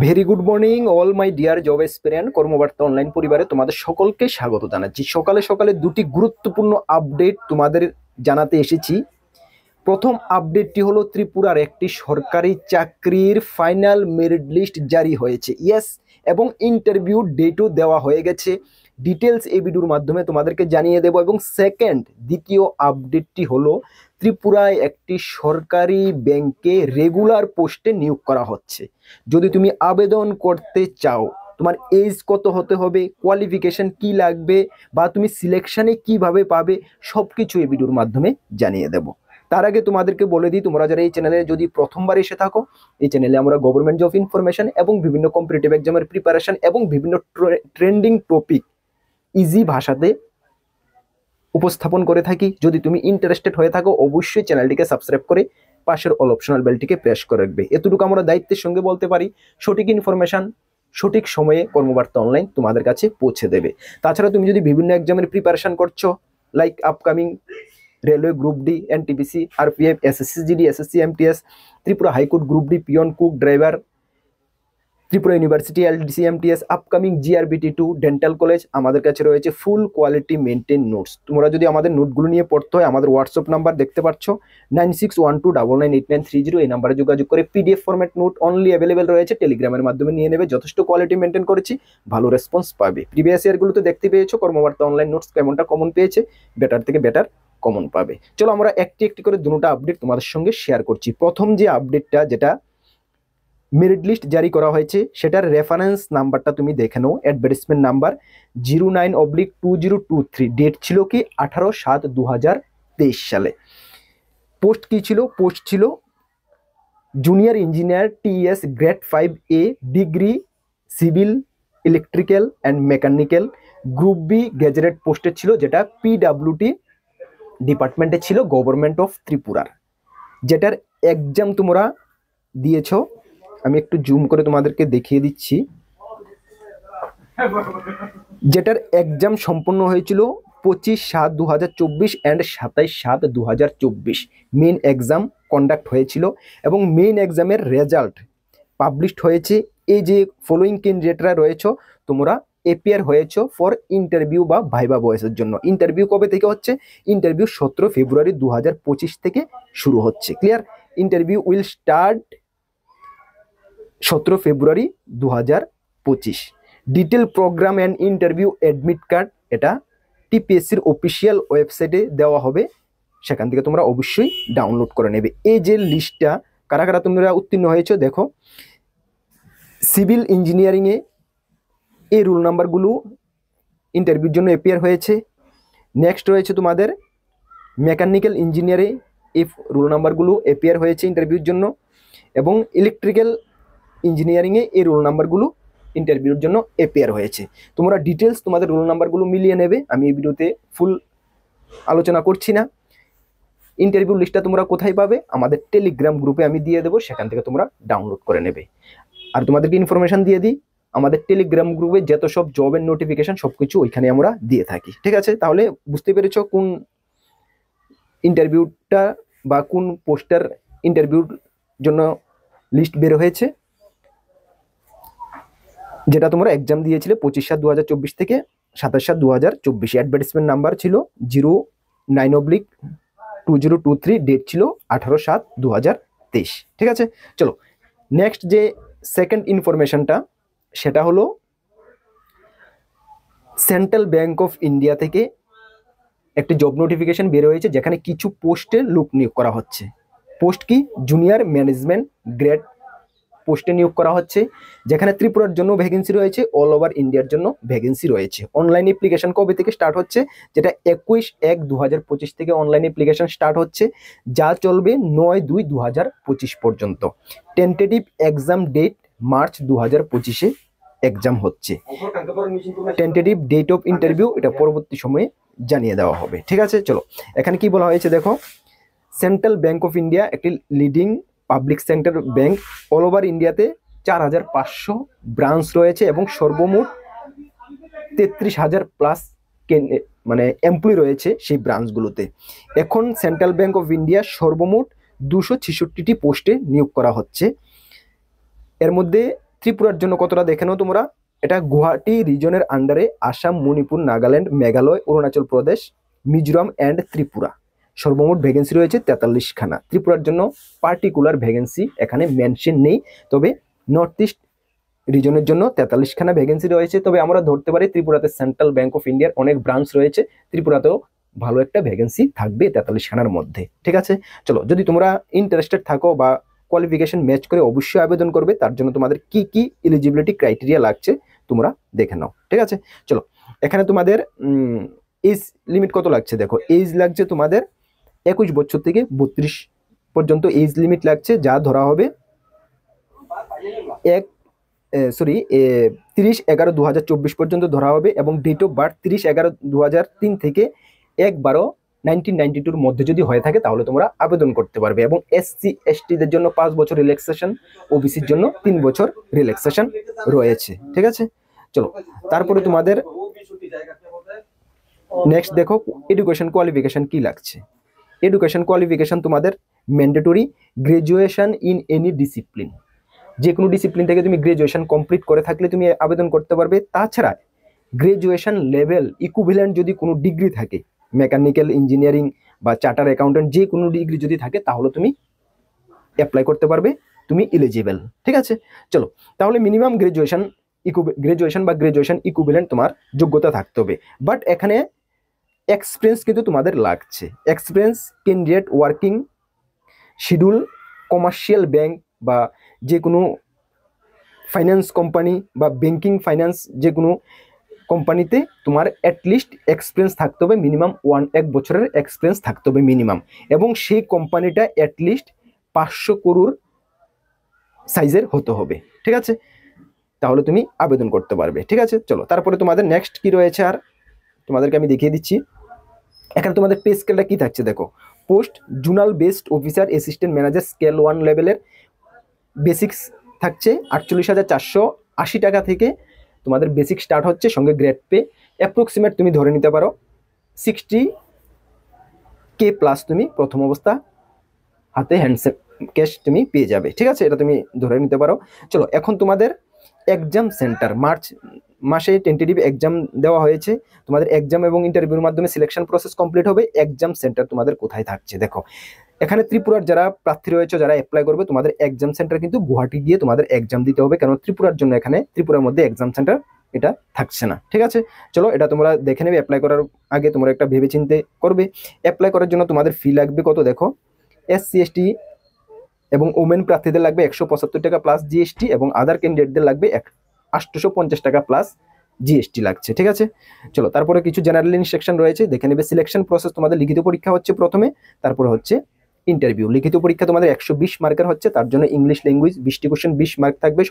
Very good morning all my dear job aspirant Karmabarta online পরিবারে তোমাদের সকলকে স্বাগত জানাচ্ছি। সকালে সকালে দুটি গুরুত্বপূর্ণ আপডেট তোমাদের জানাতে এসেছি। প্রথম আপডেটটি হলো ত্রিপুরার একটি সরকারি চাকরির ফাইনাল মেরিট লিস্ট জারি হয়েছে, ইয়েস, এবং ইন্টারভিউ ডেটও দেওয়া হয়ে গেছে। ডিটেলস এই ভিডিওর মাধ্যমে তোমাদেরকে জানিয়ে দেব। এবং দ্বিতীয় আপডেটটি হলো ত্রিপুরায় একটি সরকারি ব্যাংকে রেগুলার পোস্টে নিয়োগ করা হচ্ছে। যদি তুমি আবেদন করতে চাও, তোমার এজ কত হতে হবে, কোয়ালিফিকেশন কি লাগবে, বা তুমি সিলেকশনে কিভাবে পাবে, সব কিছু এই ভিডিওর মাধ্যমে জানিয়ে দেব। তার আগে তোমাদেরকে বলে দিই, তোমরা যারা এই চ্যানেলে যদি প্রথমবার এসে থাকো, এই চ্যানেলে আমরা গভর্নমেন্ট জব ইনফরমেশন এবং বিভিন্ন কম্পিটিটিভ এক্সামের প্রিপারেশন এবং বিভিন্ন ট্রেন্ডিং টপিক ইজি ভাষাতে উপস্থাপন করে থাকি। যদি তুমি ইন্টারেস্টেড হয়ে থাকো, অবশ্যই চ্যানেলটিকে সাবস্ক্রাইব করে পাশের অল অপশনাল বেলটিকে প্রেস করে রাখবে। এতটুকু আমরা দায়িত্বের সঙ্গে বলতে পারি, সঠিক ইনফরমেশন সঠিক সময়ে কর্মবার্তা অনলাইন তোমাদের কাছে পৌঁছে দেবে। তাছাড়া তুমি যদি বিভিন্ন এক্সামের প্রিপারেশন করছো, like upcoming railway group D, NTPC, RPF, SSC GD, SSC MTS, Tripura high court group D, peon, cook, driver, Tripura university, LDC, MTS, upcoming জিআরবিটি2, ডেন্টাল কলেজ, আমাদের কাছে রয়েছে ফুল কোয়ালিটি মেনটেন নোটস। তোমরা যদি আমাদের নোটগুলো নিয়ে পড়তে হয়, আমাদের হোয়াটসঅ্যাপ নাম্বার দেখতে পাচ্ছ 9612998930, এই নাম্বারে যোগাযোগ করে PDF format note only available রয়েছে, টেলিগ্রামের মাধ্যমে নিয়ে নেবে। যথেষ্ট কোয়ালিটি মেনটেন করেছি, ভালো রেসপন্স পাবে। প্রিভিয়াস ইয়ারগুলোতে দেখতে পেয়েছো কর্মবার্তা অনলাইন নোটস কেমনটা কমন পেয়েছে, বেটার থেকে বেটার কমন পাবে। চলো আমরা একটি একটি করে দুটো আপডেট তোমাদের সঙ্গে শেয়ার করছি। প্রথম যে আপডেটটা, যেটা মেরিট লিস্ট জারি করা হয়েছে, সেটার রেফারেন্স নাম্বারটা তুমি দেখে নাও। অ্যাডভার্টাইজমেন্ট নাম্বার 09/2023, ডেট ছিল কি 18/7/2023 সালে। পোস্ট কি ছিল? পোস্ট ছিল junior engineer TS grade 5A, degree civil electrical and mechanical, group B gazetted পোস্টে ছিল, যেটা পিডাব্লিউটি ডিপার্টমেন্টে ছিল, গভর্নমেন্ট অফ ত্রিপুরার। যেটার এক্সাম তোমরা দিয়েছ, আমি একটু জুম করে তোমাদেরকে দেখিয়ে দিচ্ছি। যেটার এক্সাম সম্পন্ন হয়েছিল 25/7/2024 অ্যান্ড 27/7/2024 মেইন এক্সাম কন্ডাক্ট হয়েছিল, এবং মেইন এক্সামের রেজাল্ট পাবলিশড হয়েছে। এই যে ফলোয়িং ক্যান্ডিডেটরা রয়েছে, তোমরা এপিয়ার হয়েছো ফর ইন্টারভিউ বা ভাইবা ভয়েসের জন্য। ইন্টারভিউ কবে থেকে হচ্ছে? ইন্টারভিউ 17 ফেব্রুয়ারি 2025 থেকে শুরু হচ্ছে। Clear? Interview will start 17 February 2025। Detail programme and interview admit card, এটা টিপিএসসির অফিসিয়াল ওয়েবসাইটে দেওয়া হবে, সেখান থেকে তোমরা অবশ্যই ডাউনলোড করে নেবে। এই যে লিস্টটা, কারা কারা তোমরা উত্তীর্ণ হয়েছো দেখো। সিভিল ইঞ্জিনিয়ারিংয়ে এই রোল নাম্বারগুলো ইন্টারভিউর জন্য অ্যাপিয়ার হয়েছে। নেক্সট রয়েছে তোমাদের মেকানিক্যাল ইঞ্জিনিয়ারে, এই রোল নাম্বারগুলো অ্যাপিয়ার হয়েছে ইন্টারভিউর জন্য, এবং ইলেকট্রিক্যাল ইঞ্জিনিয়ারিংয়ে এই রোল নাম্বারগুলো ইন্টারভিউর জন্য অ্যাপিয়ার হয়েছে। তোমরা ডিটেলস তোমাদের রোল নাম্বারগুলো মিলিয়ে নেবে, আমি এই ভিডিওতে ফুল আলোচনা করছি না। ইন্টারভিউ লিস্টটা তোমরা কোথায় পাবে? আমাদের টেলিগ্রাম গ্রুপে আমি দিয়ে দেবো, সেখান থেকে তোমরা ডাউনলোড করে নেবে। আর তোমাদেরকে ইনফরমেশন দিয়ে দিই, আমাদের টেলিগ্রাম গ্রুপে যত সব জবের নোটিফিকেশন সব কিছু ওইখানে আমরা দিয়ে থাকি। ঠিক আছে? তাহলে বুঝতে পেরেছো কোন ইন্টারভিউটা বা কোন পোস্টার ইন্টারভিউর জন্য লিস্ট বের হয়েছে, যেটা তোমরা এক্সাম দিয়েছিলে 25/7/2024 থেকে 27/7/2024। অ্যাডভার্টাইজমেন্ট নাম্বার ছিল 09/2023, ডেট ছিল 18/7/2023। ঠিক আছে? চলো নেক্সট যে সেকেন্ড ইনফরমেশনটা, সেটা হলো সেন্ট্রাল ব্যাংক অফ ইন্ডিয়া থেকে একটি জব নোটিফিকেশন বের হয়েছে, যেখানে কিছু পোস্টে লোক নিয়োগ করা হচ্ছে। পোস্ট কি? জুনিয়র ম্যানেজমেন্ট গ্রেড পোস্টে নিয়োগ করা হচ্ছে, যেখানে ত্রিপুরার জন্য ভ্যাকেন্সি রয়েছে, অল ওভার ইন্ডিয়ার জন্য ভ্যাকেন্সি রয়েছে। অনলাইন অ্যাপ্লিকেশন কবে থেকে স্টার্ট হচ্ছে? যেটা 21/1/2025 থেকে অনলাইন অ্যাপ্লিকেশন স্টার্ট হচ্ছে, যা চলবে 9/2/2025 পর্যন্ত। টেন্টেটিভ এক্সাম ডেট মার্চ 2025-এ এক্সাম হচ্ছে। টেন্টেটিভ ডেট অফ ইন্টারভিউ এটা পরবর্তী সময়ে জানিয়ে দেওয়া হবে। ঠিক আছে? চলো এখানে কি বলা হয়েছে দেখো। সেন্ট্রাল ব্যাংক অফ ইন্ডিয়া একটি leading public sector bank, all over ইন্ডিয়াতে 4500 ব্রাঞ্চ রয়েছে, এবং সর্বমোট 33,000 প্লাস মানে এমপ্লয়ি রয়েছে সেই ব্রাঞ্চগুলোতে। এখন সেন্ট্রাল ব্যাংক অফ ইন্ডিয়া সর্বমোট 266টি পোস্টে নিয়োগ করা হচ্ছে। এর মধ্যে ত্রিপুরার জন্য কতটা দেখে নাও তোমরা। এটা গুয়াহাটি রিজনের আন্ডারে আসাম, মণিপুর, নাগাল্যান্ড, মেঘালয়, অরুণাচল প্রদেশ, মিজোরাম অ্যান্ড ত্রিপুরা। সর্বমোট ভ্যাকেন্সি রয়েছে 43খানা। ত্রিপুরার জন্য পার্টিকুলার ভ্যাকেন্সি এখানে মেনশন নেই, তবে নর্থ ইস্ট রিজনের জন্য 43খানা ভ্যাকেন্সি রয়েছে। তবে আমরা ধরতে পারি ত্রিপুরাতে সেন্ট্রাল ব্যাংক অফ ইন্ডিয়ার অনেক ব্রাঞ্চ রয়েছে, ত্রিপুরাতেও ভালো একটা ভ্যাকেন্সি থাকবে 43খানার মধ্যে। ঠিক আছে, চলো, যদি তোমরা ইন্টারেস্টেড থাকো বা কোয়ালিফিকেশন ম্যাচ করে অবশ্যই আবেদন করবে। তার জন্য তোমাদের কি কি এলিজিবিলিটি ক্রাইটেরিয়া লাগছে তোমরা দেখে নাও। ঠিক আছে, চলো, এখানে তোমাদের এজ লিমিট কত লাগছে দেখো। এজ লাগছে তোমাদের 21 বছর থেকে 32 পর্যন্ত এজ লিমিট লাগছে, যা ধরা হবে 30/11/2024 পর্যন্ত ধরা হবে, এবং ডেট অফ বার্থ 30/11/2003 থেকে 1/12/1992 মধ্যে যদি হয়ে থাকে তাহলে তোমরা আবেদন করতে পারবে। এবং SC STদের জন্য 5 বছর রিল্যাক্সেশন, ওবিসির জন্য 3 বছর রিল্যাক্সেশন রয়েছে। ঠিক আছে, চলো, তারপরে তোমাদের নেক্সট দেখো এডুকেশন কোয়ালিফিকেশন কি লাগছে। এডুকেশন কোয়ালিফিকেশন তোমাদের mandatory graduation in any discipline, যে কোনো ডিসিপ্লিন থেকে তুমি গ্রাজুয়েশন কমপ্লিট করে থাকলে তুমি আবেদন করতে পারবে। তাছাড়া গ্রাজুয়েশন লেভেল ইকুইভ্যালেন্ট যদি কোনো ডিগ্রি থাকে, মেকানিক্যাল ইঞ্জিনিয়ারিং বা চার্টার অ্যাকাউন্টেন্ট, যে কোনো ডিগ্রি যদি থাকে তাহলে তুমি অ্যাপ্লাই করতে পারবে, তুমি এলিজিবল। ঠিক আছে, চলো, তাহলে মিনিমাম গ্রাজুয়েশন বা গ্রাজুয়েশন ইকুইভ্যালেন্ট তোমার যোগ্যতা থাকতে হবে। বাট এখানে এক্সপিরিয়েন্স কিন্তু তোমাদের লাগছে। Experience candidate working schedule commercial bank বা যে কোনো ফাইন্যান্স কোম্পানি বা ব্যাংকিং ফাইন্যান্স যে কোনো কোম্পানিতে তোমার অ্যাটলিস্ট এক্সপিরিয়েন্স থাকতে হবে, মিনিমাম 1 বছরের এক্সপিরিয়েন্স থাকতে হবে মিনিমাম, এবং সেই কোম্পানিটা অ্যাটলিস্ট 500 crore সাইজের হতে হবে। ঠিক আছে, তাহলে তুমি আবেদন করতে পারবে। ঠিক আছে, চলো, তারপরে তোমাদের নেক্সট কি রয়েছে আর তোমাদেরকে আমি দেখিয়ে দিচ্ছি। এখানে তোমাদের পে স্কেলটা কি থাকছে দেখো। Post zonal based officer assistant manager scale 1 লেভেলের বেসিক্স থাকছে 48,480 টাকা থেকে তোমাদের বেসিক স্টার্ট হচ্ছে, সঙ্গে গ্রেড পে অ্যাপ্রক্সিমেট তুমি ধরে নিতে পারো 60K প্লাস তুমি প্রথম অবস্থা হাতে হ্যান্ডসেট ক্যাশ তুমি পেয়ে যাবে। ঠিক আছে, এটা তুমি ধরে নিতে পারো। চলো, এখন তোমাদের এক্সাম সেন্টার মার্চ মাসে টেন্টেটিভ এক্সাম দেওয়া হয়েছে। তোমাদের এক্সাম এবং ইন্টারভিউর মাধ্যমে সিলেকশন প্রসেস কমপ্লিট হবে। এক্সাম সেন্টার তোমাদের কোথায় থাকছে দেখো। এখানে ত্রিপুরার যারা প্রার্থী রয়েছে, যারা অ্যাপ্লাই করবে, তোমাদের এক্সাম সেন্টার কিন্তু গুয়াহাটি গিয়ে তোমাদের এক্সাম দিতে হবে, কারণ ত্রিপুরার জন্য এখানে ত্রিপুরার মধ্যে এক্সাম সেন্টার এটা থাকছে না। ঠিক আছে, চলো, এটা তোমরা দেখে নেবে। অ্যাপ্লাই করার আগে তোমরা একটা ভেবে চিন্তে করবে। অ্যাপ্লাই করার জন্য তোমাদের ফি লাগবে কত দেখো। SC ST এবং ওমেন প্রার্থীদের লাগবে 175 টাকা প্লাস GST, এবং আদার ক্যান্ডিডেটদের লাগবে 850 টাকা প্লাস GST লাগছে। ঠিক আছে, চলো, তারপরে কিছু জেনারেল ইনস্ট্রাকশন রয়েছে, দেখে নেবে। সিলেকশন প্রসেস তোমাদের লিখিত পরীক্ষা হচ্ছে প্রথমে, তারপরে হচ্ছে ইন্টারভিউ। লিখিত পরীক্ষা তোমাদের 120 মার্কের হচ্ছে, তার জন্য ইংলিশ ল্যাঙ্গুয়েজ 20টি কোশ্চেন 20 মার্ক থাকবে,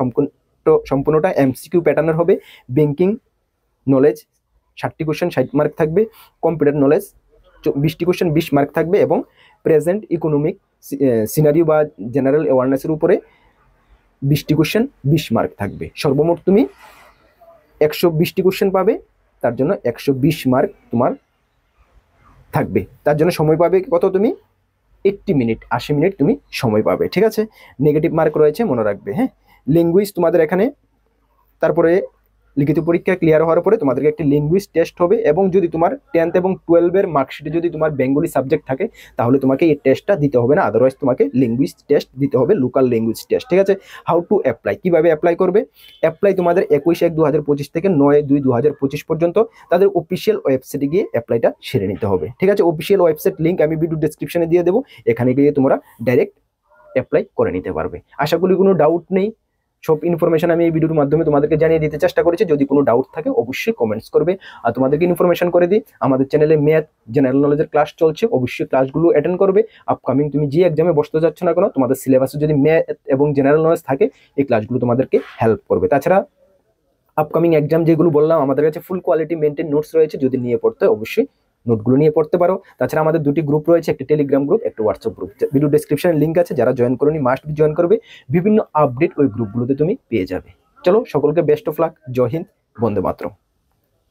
সম্পূর্ণটা MCQ প্যাটার্নের হবে। ব্যাংকিং নলেজ 60টি কোশ্চেন 60 মার্ক থাকবে। কম্পিউটার নলেজ 20টি কোশ্চেন 20 মার্ক থাকবে, এবং প্রেজেন্ট ইকোনমিক সিনারিও বা জেনারেল অ্যাওয়ারনেসের উপরে 20টি কোশ্চেন 20 মার্ক থাকবে। সর্বমোট তুমি 120টি কোশ্চেন পাবে, তার জন্য 120 মার্ক তোমার থাকবে। তার জন্য সময় পাবে কত তুমি 80 মিনিট, 80 মিনিট তুমি সময় পাবে। ঠিক আছে, নেগেটিভ মার্ক রয়েছে মনে রাখবে। হ্যাঁ, ল্যাঙ্গুয়েজ তোমাদের এখানে, তারপরে লিখিত পরীক্ষা ক্লিয়ার হওয়ার পরে তোমাদেরকে একটি ল্যাঙ্গুয়েজ টেস্ট হবে, এবং যদি তোমার 10th এবং 12 মার্কশিটে যদি তোমার বেঙ্গলি সাবজেক্ট থাকে তাহলে তোমাকে এই টেস্টটা দিতে হবে না, আদারওয়াইজ তোমাকে ল্যাঙ্গুয়েজ টেস্ট দিতে হবে, লোকাল ল্যাঙ্গুয়েজ টেস্ট। ঠিক আছে, হাউ টু অ্যাপ্লাই, কিভাবে অ্যাপ্লাই করবে। অ্যাপ্লাই তোমাদের 21/1/2025 থেকে 9/2/2025 পর্যন্ত তাদের অফিসিয়াল ওয়েবসাইটে গিয়ে অ্যাপ্লাইটা সেরে নিতে হবে। ঠিক আছে, অফিসিয়াল ওয়েবসাইট লিঙ্ক আমি ভিডিও ডেসক্রিপশনে দিয়ে দেবো, এখানে গিয়ে তোমরা ডাইরেক্ট অ্যাপ্লাই করে নিতে পারবে। আশা করি কোনো ডাউট নেই, সব ইনফরমেশন আমি এই ভিডিওর মাধ্যমে তোমাদেরকে জানিয়ে দিতে চেষ্টা করেছি। যদি কোনো ডাউট থাকে অবশ্যই কমেন্টস করবে, আর তোমাদেরকে ইনফরমেশন করে দিই আমাদের চ্যানেলে ম্যাথ জেনারেল নলেজের ক্লাস চলছে, অবশ্যই ক্লাসগুলো অ্যাটেন্ড করবে। আপকামিং তুমি যে এক্সামে বসতে যাচ্ছ না কেন, তোমাদের সিলেবাসে যদি ম্যাথ এবং জেনারেল নলেজ থাকে এই ক্লাসগুলো তোমাদেরকে হেল্প করবে। তাছাড়া আপকামিং এক্সাম যেগুলো বললাম আমাদের কাছে ফুল কোয়ালিটি মেনটেন নোটস রয়েছে, যদি নিয়ে পড়তে অবশ্যই নোটগুলো নিয়ে পড়তে পারো। তাছাড়া আমাদের দুটি গ্রুপ রয়েছে, একটি টেলিগ্রাম গ্রুপ, একটা হোয়াটসঅ্যাপ গ্রুপ। ভিডিও ডেসক্রিপশনে লিঙ্ক আছে, যারা জয়েন করোনি মাস্ট বি জয়েন করবে, বিভিন্ন আপডেট ওই গ্রুপগুলোতে তুমি পেয়ে যাবে। চলো, সকলকে বেস্ট অফ লাক, জয় হিন্দ, বন্দে মাতরম।